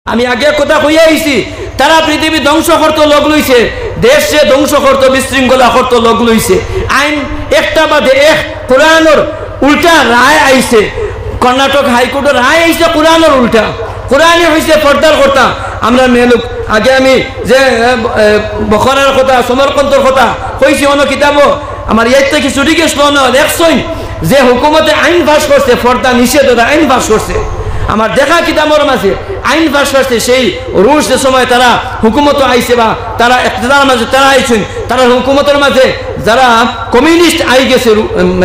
আমি আগে কথা কইয়া আইছি তারা পৃথিবী ধ্বংস করতে লোক লইছে, দেশে ধ্বংস করতে বিশৃঙ্খলা করতে লোক লইছে। আইন একটা বাদে এক কোরআনের উল্টা রায় আইছে, কর্ণাটক হাইকোর্টের রায় আইছে কোরআনের উল্টা। কোরআনই হয়েছে পর্দার কথা। আমরা মেয়েলোক আগে আমি যে বখরার কথা সমরকন্তর কথা কইছি অন্য কিতাবও আমার ইয়ার থেকে ছুটি গেছিল না দেখছই যে হুকুমতে আইন পাস করছে, পর্দা নিষেধ আইন পাস করছে। আমার দেখা কিতাবের মাঝে আইন পাস করছে সেই রুশ যে সময় তারা হুকুমত আইছে বা তারা ইকতিদার মাঝে তারা আইছেন, তারা হুকুমতের মাঝে যারা কমিউনিস্ট আই গেছে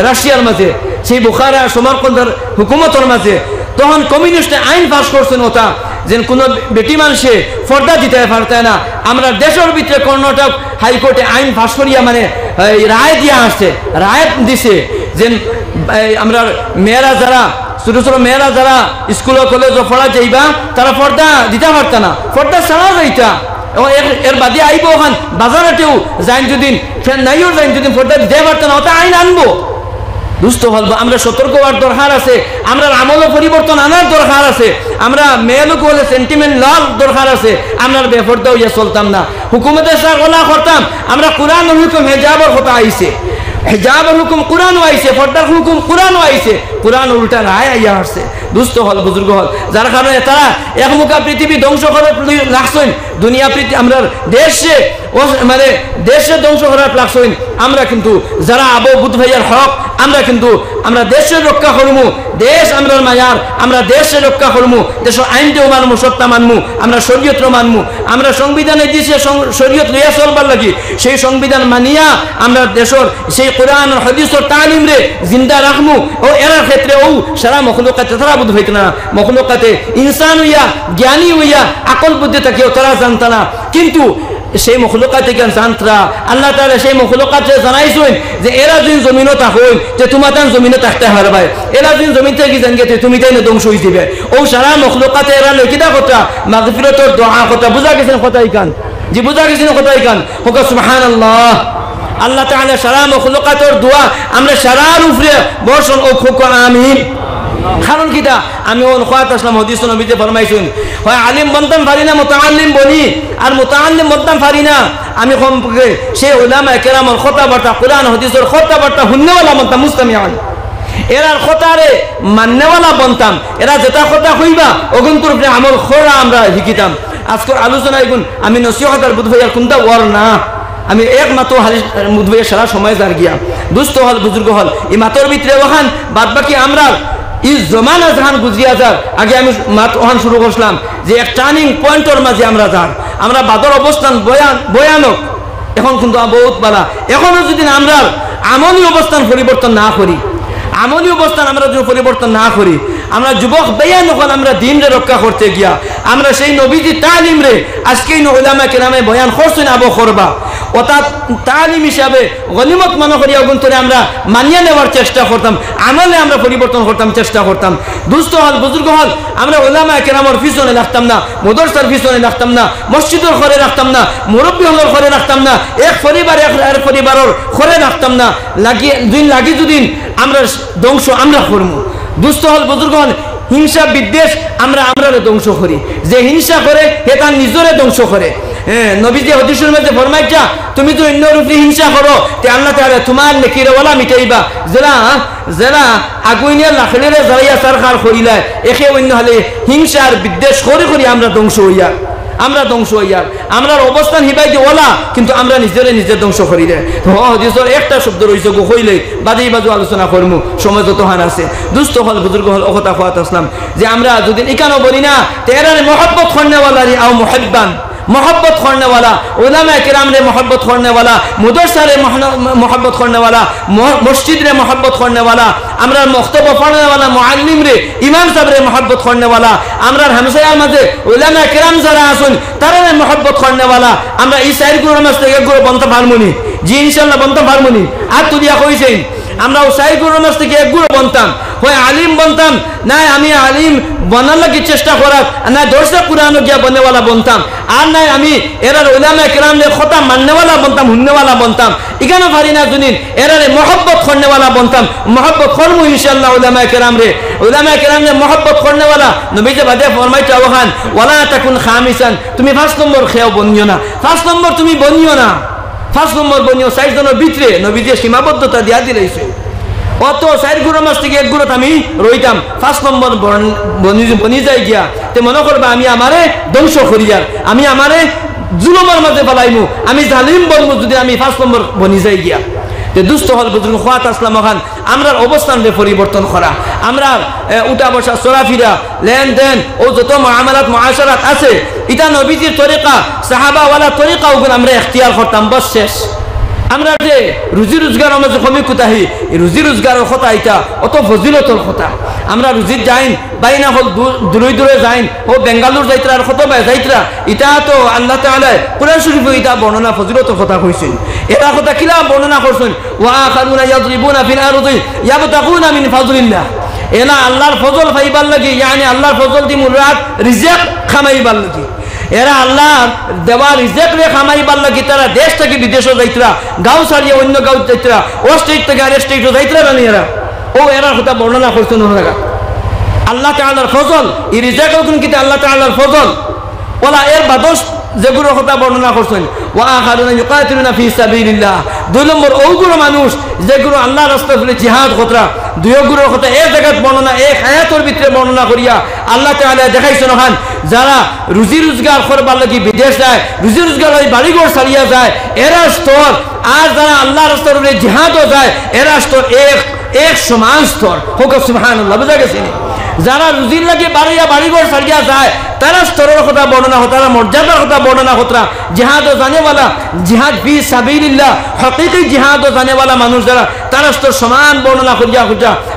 রাশিয়ার মাঝে সেই বুখারা সমরকন্দের হুকুমতের মাঝে, তখন কমিউনিস্টে আইন পাস করছেন ওটা যে কোনো বেটি মানুষে পর্দা দিতে পারতে না। আমরা দেশের ভিতরে কর্ণাটক হাইকোর্টে আইন পাস করিয়া মানে রায় দিয়া আসছে, রায় দিছে যে আমরা মেয়েরা যারা ছোট ছোট মেয়েরা যারা স্কুল কলেজ পড়া যাইবা তারা পর্দা দিতে পারত না, পর্দা ছাড়া যাইতা। এবং এর বাদে আইব ওখান বাজারেতেও যাইন যদি ফ্যান নাইও যাইন যদি পর্দা দিতে পারত না, ওটা আইন আনবো। দুস্থ বলবো আমরা সতর্ক হওয়ার দরকার আছে, আমরা আমলও পরিবর্তন আনার দরকার আছে, আমরা মেয়েলোক হলে সেন্টিমেন্ট লওয়ার দরকার আছে। আমরা বেপর্দা হইয়া চলতাম না, হুকুমতের সাথে গলা করতাম। আমরা কোরআন হুকুম হেজাবের কথা আইছে, হেজাবের হুকুম কোরআনও আইছে, পর্দার হুকুম কোরআনও আইছে, কোরআন উল্টা রায় আইয়া আসছে। দুস্থ হল বুজুর্গ হল, যার কারণে তারা একমুখা পৃথিবী ধ্বংস করে লাগছেন, দুনিয়া আমরা দেশে মানে দেশে ধ্বংস করার লাগছেন। আমরা কিন্তু যারা আবু বুধ ভাইয়ার হক আমরা কিন্তু আমরা দেশের রক্ষা করবো, দেশ আমরা মায়ার, আমরা দেশের রক্ষা করবো, দেশের আইনটাও মানবো, সত্তা মানবো, আমরা শরীয়তও মানবো। আমরা সংবিধানে দিয়েছে শরীয়ত লইয়া চলবার লাগি, সেই সংবিধান মানিয়া আমরা দেশের সেই কোরআন হাদিসের তালিম রে জিন্দা রাখবো। ও এর ক্ষেত্রে ও সারা মখলুকাতে তারা বুধ হইত না, মখলুকাতে ইনসান হইয়া জ্ঞানী হইয়া আকল বুদ্ধি থাকিও তারা জানত না, কিন্তু সেই মখলুকাতে জ্ঞান জানতরা আল্লাহ তাআলা সেই মখলুকাতে জানাইছেন যে এরা যদি জমিনও থাকুন যে তোমার তান জমিনে থাকতে পারবে, এরা যদি জমিন থেকে জান গেছে তুমি তাই ধ্বংস হয়ে দিবে। ও সারা মখলুকাতে এরা লকিদা কথা মাগফিরাতের দোয়া কথা বুঝা গেছেন কথাই কান জি বুঝা গেছেন কথাই কান হোক সুবহানাল্লাহ। আল্লাহ তাআলা সারা মখলুকাতের দোয়া আমরা সারার উপরে বর্ষণ ও খুব আমিন। কারণ কিটা আমি ওয়াত আসলাম হাদিস নবীতে ফরমাইছেন হয় আলিম বনতাম পারি না মুতাআল্লিম বনি, আর মুতাআল্লিম বনতাম পারি না আমি কমপক্ষে সেই উলামা কেরামের কথাবার্তা কোরআন হাদিসের কথাবার্তা শুননেওয়ালা বনতাম, মুস্তামিআন এরার কথারে মান্যওয়ালা বনতাম। এরা যেটা কথা কইবা অগুনপুর আমল খোরা আমরা শিখিতাম। আজকের আলোচনায় গুণ আমি নসিহতার বুধ ভাইয়ার কোনটা ওয়ার না, আমি একমাত্র হারিস বুধ ভাইয়ের সারা সময় যার গিয়া দুস্থ হল বুজুর্গ হল এই মাতর ভিতরে ওখান বাদ বাকি আমরা এই জমানা জাহান গুজরিয়া যার আগে আমি ওখান শুরু করছিলাম যে এক টার্নিং পয়েন্টের মাঝে আমরা যার আমরা বাদর অবস্থান ভয়ানক। এখন কিন্তু বহুত বালা, এখনো যদি আমরা আমলি অবস্থান পরিবর্তন না করি, আমলি অবস্থান আমরা যদি পরিবর্তন না করি, আমরা যুবক বেয়া নকল আমরা দিনরে রক্ষা করতে গিয়া আমরা সেই নবীজি তালিম রে আজকেই উলামা কেরামে বয়ান করছেন আবো করবা ওটা তালিম হিসাবে গনিমত মনে করি অগুন্তরে আমরা মানিয়ে নেওয়ার চেষ্টা করতাম, আমলে আমরা পরিবর্তন করতাম চেষ্টা করতাম। দুস্থ হল বুজুর্গ হল আমরা উলামা কেরামের পিছনে রাখতাম না, মাদ্রাসার পিছনে রাখতাম না, মসজিদের ঘরে রাখতাম না, মুরব্বী হলের ঘরে রাখতাম না, এক পরিবার এক পরিবারের ঘরে রাখতাম না। লাগিয়ে দিন লাগি দুদিন আমরা ধ্বংস আমরা করবো। দুস্থ হল বুজুর্গ হল হিংসা বিদ্বেষ আমরা ধ্বংস করি, যে হিংসা করে হে তার নিজরে ধ্বংস করে। হ্যাঁ নবীজি হাদিসের মধ্যে ফরমাইছা তুমি তো অন্যের উপরে হিংসা করো তে আল্লাহ তাআলা তোমার নেকির ওয়ালা মিটাইবা। যারা আগুইনের লাখড়িরে জ্বালাইয়া সরকার করিলা একে অন্য হলে হিংসার বিদ্বেষ করে আমরা ধ্বংস হইয়া আমরা অবস্থান হিবাই যে ওলা কিন্তু আমরা নিজের ধ্বংস করি রে। হাদিসের একটা শব্দ রইছে গো হইলে বাদেই বাজু আলোচনা করমু, সময় যত হান আছে। দুস্থ হল বুজুর্গ হল অকথা খাওয়াত আসলাম যে আমরা যদি ইকানো বলি না তেরারে মোহাব্বত করনেওয়ালা আও মুহিব্বান, मोहब्बत करने वाला उलमा किराम रे मोहब्बत करने वाला, मदरसा रे मोहब्बत करने वाला, मस्जिद रे मोहब्बत करने वाला, আমরা মক্তব পড়নে वाला মুআল্লিম রে ইমাম সাহেব রে मोहब्बत करने वाला, আমরা হামসায়ার মাঝে উলামা কিরাম যারা আছেন তারা রে मोहब्बत करने वाला। আমরা এই চার গুণের মধ্যে এক গুণ বলতে পারমুনি জি ইনশাআল্লাহ বলতে পারমুনি। আর তুলিয়া কইছেন আমরা চার গুণের মধ্যে এক গুণ বলতাম হয় আলিম বলতাম না, আমি আলিম বনার লাগি চেষ্টা করার না দর্শক কুরআনও গিয়া বনেওয়ালা বনতাম আর নাই আমি এরার উলামায়ে কেরামদের কথা মাননেওয়ালা বনতাম হুননেওয়ালা বনতাম এখানে পারি না জুনিন এরারে মহব্বত করনেওয়ালা বনতাম মহব্বত করমু ইনশাআল্লাহ উলামায়ে কেরামরে মহব্বত করনেওয়ালা নবীজি বাদে ফরমাইতে ওখান ওয়ালা তাকুন খামিসান তুমি 5 নম্বর খেয়াও বনিও না 5 নম্বর তুমি বনিও না 5 নম্বর বনিও 6 জনের ভিতরে নবীজি সীমাবদ্ধতা দিয়া দিলাইছে অত 4 গুরুর মাস থেকে 1 গুরুত আমি রইতাম 5 নম্বর বনি যাই গিয়া তে মনে করবা আমি আমারে ধ্বংস করিয়ার আমি আমারে জুলুমের মাঝে ফেলাইমু আমি জালিম বলবো যদি আমি 5 নম্বর বনি যাই গিয়া তে দুস্থ হল বুজুর্গ খাত আসলাম খান আমরার অবস্থানরে পরিবর্তন করা আমরা উঠা বসা চলাফেরা লেনদেন ও যত মুআমালাত মুআশারাত আছে এটা নবীজির তরিকা সাহাবা ওয়ালা তরিকা ওগুলো আমরা ইখতিয়ার করতাম বস শেষ আমরা যে রুজি রোজগারের মাঝে কমি কোথাহি রুজি রোজগারের কথা এটা অত ফজিলতর কথা আমরা রুজির যাইন বাইনা হল দূরে যাইন ও বেঙ্গালুর যাইতরা আর কত বাই যাইতরা এটা তো আল্লাহ তাআলা কুরআন শরীফে এটা বর্ণনা ফজিলতর কথা কইছেন এটা কথা কিলা বর্ণনা করছেন ওয়া আখারুনা ইয়াদরিবুনা ফিল আরদি ইয়াবতাগুনা মিন ফাজলিল্লাহ এলা আল্লাহর ফজল পাইবার লাগি ইয়ানি আল্লাহর ফজল দি মুরাদ রিজক খামাইবার লাগি এরা আল্লাহ দেওয়া রিজেক রে খামাইবার লাগি তারা দেশ থেকে বিদেশও যাইতরা গাঁও ছাড়িয়ে অন্য গাঁও যাইতরা ও স্টেট থেকে আর স্টেটও যাইতরা জানি এরা এরা কথা বর্ণনা করছেন ওনারা আল্লাহ তাআলার ফজল এই রিজেক কোন কিতা আল্লাহ তাআলার ফজল ওলা এর বাদস যেগুলো কথা বর্ণনা করছেন ওয়া আখারুনা ইউকাতিলুনা ফি সাবিলিল্লাহ 2 নম্বর ওগুলো মানুষ যেগুলো আল্লাহর রাস্তায় জিহাদ করা দুইগুলো কথা এক জায়গায় বর্ণনা এক আয়াতের ভিতরে বর্ণনা করিয়া আল্লাহ তাআলা দেখাইছেন ওখান যারা রুজি রোজগার করবার লাগি বিদেশ যায় রুজি রোজগার ওই বাড়িঘর ছাড়িয়া যায় এরা স্তর আর যারা আল্লাহর রাস্তায় জিহাদও যায় এরা স্তর এক সমান স্তর হোক সুবহানাল্লাহ বুঝা গেছে যারা রুজির লাগে বাড়িঘর ছাড়িয়া যায় তারা স্তরের কথা বর্ণনা হতো তারা মর্যাদার কথা বর্ণনা হতো জিহাদও জানেওয়ালা জিহাদ ফি সাবিলিল্লাহ হকিকি জিহাদও জানেওয়ালা মানুষ যারা তারা স্তর সমান বর্ণনা করিয়া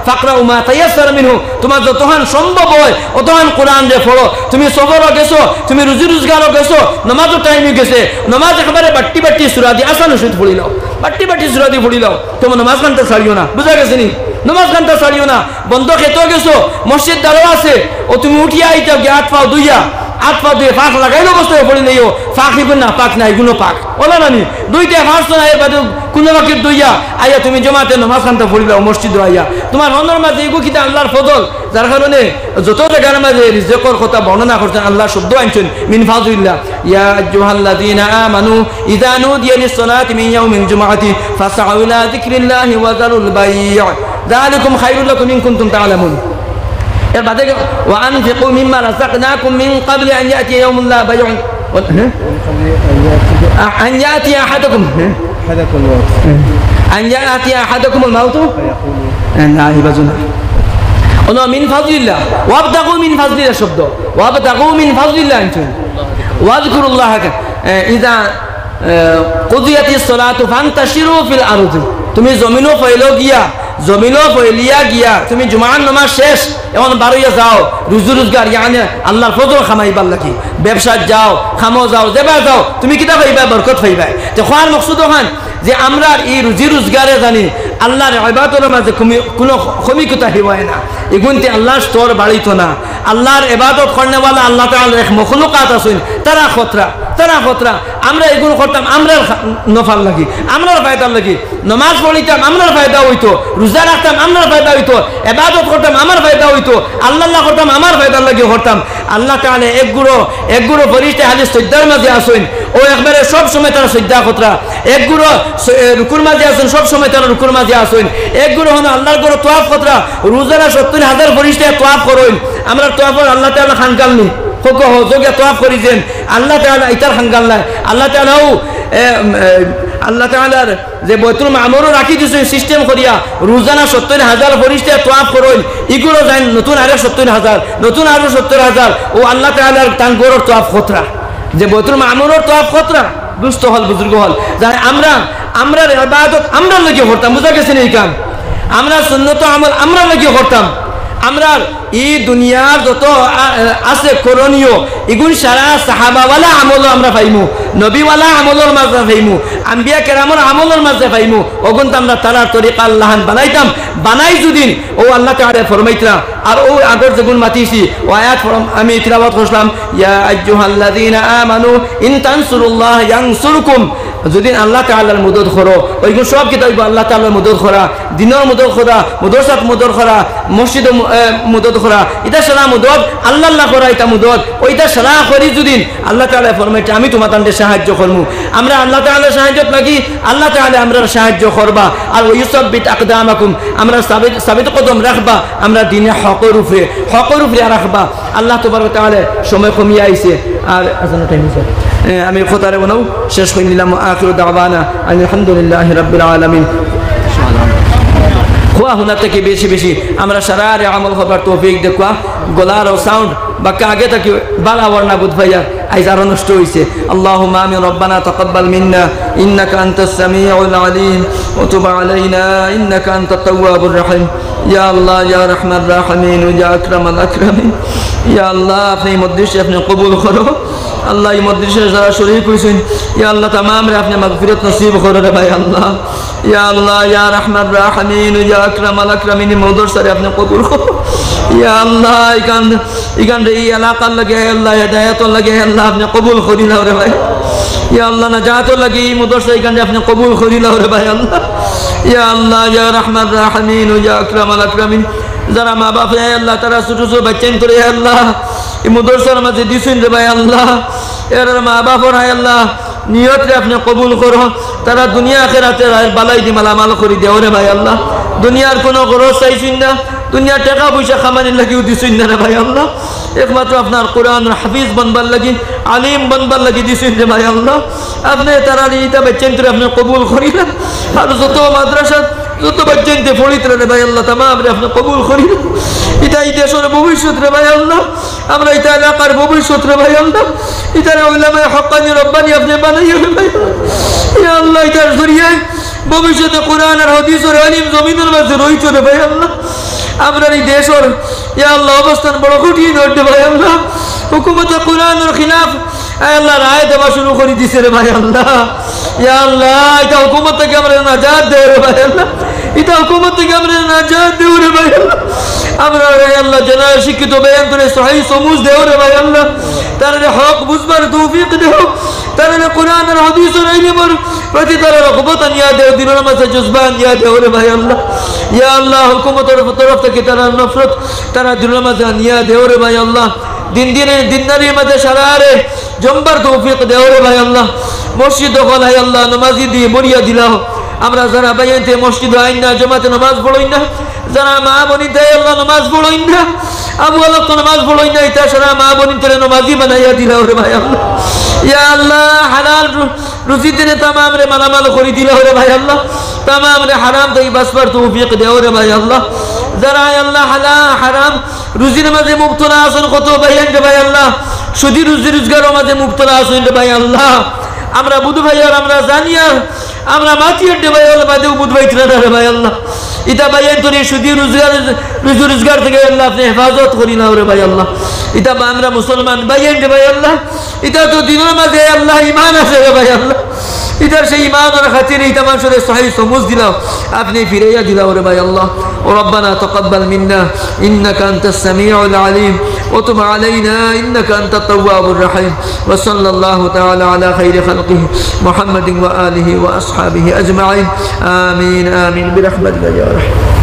ফাকরা উমা তায়াসসার মিনহু তোমার যতক্ষণ সম্ভব হয় অতক্ষণ কোরআন যে পড়ো তুমি সফরও গেছো তুমি রুজি রোজগারও গেছো নামাজও টাইমে গেছে নামাজ একেবারে বাট্টি সূরা দিয়ে আসান ওষুধ পড়ি লাও বাট্টি সূরা দিয়ে পড়ি লাও তোমার নামাজ কানতে ছাড়িও না বুঝা গেছে নি নামাজ কানতে ছাড়িও না বন্ধ খেতেও গেছো মসজিদ দাঁড়ো আছে ও তুমি উঠিয়া আইতাও গিয়ে হাত পাও দুইয়া ফাঁক লাগাইলো বসতে পড়ি নেই ফাঁক নিবেন না পাক না এগুলো পাক ওলা নানি দুইটা ফাঁস না এর বাদে কোনো বাকির দুইয়া আইয়া তুমি জমাতে নামাজ কানতে পড়িলাও মসজিদ আইয়া তোমার মনের মাঝে এগু কিতা আল্লাহর ফজল যার কারণে যত জায়গার মাঝে রিজেকর কথা বর্ণনা করছেন আল্লাহ শব্দ আনছেন মিন ফাযলিল্লাহ ইয়া আইয়ুহাল্লাযীনা আমানু ইযা নুদিয়া লিস-সালাতি মিন ইয়াউমিল জুমআতি ফাসআউ ইলা যিকরিল্লাহি ওয়া যারুল বাই' যালিকুম খায়রুল লাকুম ইন কুনতুম তা'লামুন এর বাদে ওয়া আনফিকু মিম্মা রাযাকনাকুম মিন ক্বাবলি আন ইয়াতিয়া ইয়াউমুন লা বাই'উন আন ইয়াতিয়া আহাদাকুম আন ইয়াতিয়া আহাদাকুমুল মাউতু লা ইবাজুনা ওনা মিন ফাযলিল্লাহ ওয়াবতাগু মিন ফাযলিল্লাহ শব্দ ওয়াবতাগু মিন ফাযলিল্লাহ আনছেন ওয়াযকুরুল্লাহ ইযা কুদিয়াতিস সালাতু ফান্তাশিরু ফিল আরদি তুমি জমিনও ফেলিয়া গিয়া তুমি জুমার নামাজ শেষ এখন বাড়িয়া যাও রুজি রোজগার ইয়ানি আল্লাহর ফজল খামাইবার লাগি ব্যবসা যাও খামো যাও যেবা যাও তুমি কিতা পাইবা বরকত পাইবা তো খোয়ার মকসুদ ওখান যে আমরা এই রুজি রোজগারে জানি আল্লাহর ইবাদতের মাঝে কোনো কমিকতা হয় না এগুনতে আল্লাহর স্তর বাড়িত না আল্লাহর ইবাদত করনেওয়ালা আল্লাহ তাআলার এক মখলুকাত আছেন তারা খতরা আমরা এগুলো করতাম আমরার নফল লাগি আমরার ফায়দার লাগি নামাজ পড়িতাম আমরার ফায়দা হইতো রোজা রাখতাম আমরার ফায়দা হইতো ইবাদত করতাম আমার ফায়দা হইতো আল্লাহ করতাম আমার ফায়দার লাগি করতাম আল্লাহ তাআলা একগুলো ফেরেশতা হাদিস সজ্জার মাঝে আসেন ও একবারে সব সময় তারা সজ্জা খতরা একগুলো রুকুর মাঝে আসেন সব সময় তারা রুকুর মাঝে আসেন একগুলো হলো আল্লাহর ঘরে তওয়াফ খতরা রোজারা ৭০,০০০ ফেরেশতা তওয়াফ করেন আমরা তওয়াফ আল্লাহ তাআলা খানকাল নি কোকো হজকে তওয়াফ করিছেন আল্লাহ তাআলা ইতার খানকাল নাই আল্লাহ তাআলার যে বাইতুল মামুরও রাখি দিয়েছেন সিস্টেম করিয়া রোজানা ৭০,০০০ ফেরেশতা তওয়াফ করেন এগুলো যাই নতুন আরো ৭০,০০০ নতুন আরো ৭০,০০০ ও আল্লাহ তাআলার তাঙ্গরের তওয়াফ খতরা যে বাইতুল মামুরের তওয়াফ খতরা দুস্থ হল বুজুর্গ হল যাই আমরা ইবাদত আমরা লাগি করতাম বুঝা গেছেন এই কাম আমরা সুন্নত আমল আমরা লাগি করতাম আমরা ই দুনিয়ার যত আছে করণীয় এগুন সারা সাহাবাওয়ালা আমল আমরা পাইমু, নবীওয়ালা আমলের মাঝে পাইমু, আম্বিয়া কেরামের আমলের মাঝে পাইমু। ওগুন তো আমরা তারার তরিকা আল্লাহান বানাইতাম, বানাই যদিন ও আল্লাহ তাআলা ফরমাইতরা। আর ও আগর যেগুন মাতিছি ও আয়াত আমি তিলাওয়াত করলাম, ইয়া আইয়ুহাল্লাযীনা আমানু ইন তানসুরুল্লাহ ইয়ানসুরকুম। যদি আল্লাহ তাআলার মদদ করো, ওইগুলো সব কিতাব আল্লাহ তাআলার মদদ করা, দিনের মদদ করা, মাদ্রাসাত মদদ করা, মসজিদ মদদ করা, এটা সারা মদদ আল্লাহ আল্লাহ করা, এটা মদদ ওইটা সারা করি যদি আল্লাহ তাআলা ফরমাইতে আমি তোমাদের সাহায্য করবো। আমরা আল্লাহ তাআলার সাহায্য লাগি, আল্লাহ তাআলা আমরা সাহায্য করবা। আর ওইসবিত আকদামাকুম, আমরা সাবিত কদম রাখবা, আমরা দিনে হকের উপরে রাখবা। আল্লাহ তাবারক তাআলা সময় কমিয়ে আইছে আর আজানের টাইম হইছে, আমি খোতারে বানাও শেষ করে নিলাম। আখিরু দাওয়ানা আলহামদুলিল্লাহি রাব্বিল আলামিন। খোয়া হুনা থেকে বেশি বেশি আমরা সারারে আমল হবার তৌফিক দেখুয়া। গলার ও সাউন্ড বাক্কা আগে থেকে বালা বর্ণা বুধ ভাইয়া আইজ আরো নষ্ট হয়েছে। আল্লাহুম্মা আমিন। রব্বানা তাকাব্বাল মিন্না ইন্নাকা আনতাস সামিউল আলিম ওয়া তুব আলাইনা ইন্নাকা আনতাত তাওয়াবুর রহিম। ইয়া আল্লাহ ইয়া রাহমান রাহিমিন ইয়া আকরামাল আকরামিন। ইয়া আল্লাহ আপনি মজলিস আপনি কবুল করো। আল্লাহ এই মজলিসে যারা শরীক হয়েছেন ইয়া আল্লাহ তামাম রে আপনি মাগফিরাত নসিব করো রে ভাই আল্লাহ। ইয়া আল্লাহ ইয়া রাহমান রাহিমিন ইয়া আকরামাল আকরামিন মাদ্রাসারে আপনি কবুল করো। ইয়া আল্লাহ ইকান রে এই এলাকার লাগে আল্লাহ হেদায়েত লাগে আল্লাহ আপনি কবুল করি নাও রে ভাই। ইয়া আল্লাহ নাজাত লাগে এই মাদ্রাসা ইকান রে আপনি কবুল করি নাও রে ভাই আল্লাহ। ইয়া আল্লাহ ইয়া রাহমান রাহিমিন ইয়া আকরামাল আকরামিন। যারা মা বাপ আল্লাহ তারা ছোট ছোট বাচ্চান করে আল্লাহ এই মাদ্রাসার মাঝে দিছেন রে ভাই আল্লাহ। এর মা বাপর হায় আল্লাহ নিয়ত রে আপনি কবুল করো। তারা দুনিয়া আখিরাতে বালাই দি মালামাল করে দেও রে ভাই আল্লাহ। দুনিয়ার কোনো খরচ চাইছেন না, দুনিয়ার টাকা পয়সা খামানির লাগিও দিছেন না রে ভাই আল্লাহ। একমাত্র আপনার কোরআন হাফিজ বনবার লাগি, আলিম বনবার লাগি দিছেন রে ভাই আল্লাহ। আপনি তারা ইটা বাচ্চান করে আপনি কবুল করিলেন। আর যত মাদ্রাসা যত বাচ্চানতে ফরিত রে ভাই আল্লাহ তামাম রে আপনি কবুল করিলেন। এটা এই দেশের ভবিষ্যৎ রে ভাই আল্লাহ। আমরা এটা এলাকার ভবিষ্যৎ রে ভাই আল্লাহ। এটার উলামায়ে হক্কানি রব্বানি আপনি বানাইয়া রে ভাই ইয়া আল্লাহ। এটার জরিয়ায় ভবিষ্যতে কোরআন আর হাদিসের আলিম জমিনের মাঝে রইছে রে ভাই আল্লাহ। আমরা এই দেশের ইয়া আল্লাহ অবস্থান বড় কঠিন হচ্ছে ভাই আল্লাহ। হুকুমতে কোরআনের খিলাফ আল্লাহ রায় দেওয়া শুরু করে দিছে রে ভাই আল্লাহ। ইয়া আল্লাহ এটা হুকুমত থেকে আমরা নাজাত দেও রে ভাই আল্লাহ। এটা হুকুমত থেকে আমরা নাজাত দেও রে ভাই আল্লাহ। আমরা রে আল্লাহ জানা শিক্ষিত বয়ান করে সহিহ সমুজ দেও রে ভাই আল্লাহ। তারা হক বুঝবার তৌফিক দেও, তারা কোরআন আর হাদিসের ইলমের প্রতি তারা রগবত নিয়া দেও, দিনের মাঝে জজবান নিয়া দেও রে ভাই আল্লাহ। ইয়া আল্লাহ হুকুমতের তরফ থেকে তারা নফরত তারা দিনের মাঝে নিয়া দেও রে ভাই আল্লাহ। দিনদারির মাঝে সারারে জম্বার তৌফিক দেও রে ভাই আল্লাহ। মসজিদ দখল হাই আল্লাহ নামাজি দিয়ে বরিয়া দিলাও। আমরা যারা বাইনতে মসজিদ আইন না জমাতে নামাজ পড়ই না, যারা মা বনিতে আল্লাহ নামাজ পড়ই না, আবু আল্লাহ তো নামাজ পড়ই না, এটা সারা মা বনিতে নামাজি বানাইয়া দিলাও রে ভাই আল্লাহ। ইয়া আল্লাহ হালাল রুজি দিনে তামাম রে মালামাল করে দিলাও রে ভাই আল্লাহ। তামাম রে হারাম থেকে বাঁচবার তৌফিক দেও রে ভাই আল্লাহ। যারা আল্লাহ হারাম রুজির মাঝে মুক্তলা আসুন কত ভাইয়ান রে ভাই আল্লাহ। সুদি রুজি রোজগারের মাঝে মুক্তলা আসুন রে ভাই আল্লাহ। আমরা বুধ ভাই আর আমরা জানি আর আমরা মাতিয়ে রে ভাই আল্লাহ বাদে বুধ ভাই রে ভাই আল্লাহ। এটা ভাইয়ান তোর সুদি রোজগার থেকে আল্লাহ আপনি হেফাজত করি নাও রে ভাই আল্লাহ। এটা আমরা মুসলমান ভাইয়ান রে ভাই আল্লাহ। এটা তো দিনের মাঝে আল্লাহ ইমান আছে রে ভাই আল্লাহ। ইধার সেই ইমান আর খাতিরে এটা মানুষের সহিহ সমুজ দিলাও, আপনি ফিরাইয়া দিলাও রে ভাই আল্লাহ। ও রব্বানা তাকাব্বাল মিন্না ইন্নাকা আনতাস সামিউল আলিম ওয়া তুব আলাইনা ইন্নাকা আনতাত তাওয়াবুর রহিম। ওয়া সাল্লাল্লাহু তাআলা আলা খাইরি খালকিহি মুহাম্মাদিন ওয়া আলিহি ওয়া আসহাবিহি আজমাইন। আমিন আমিন বিরহমাতিকা ইয়া রাহমান।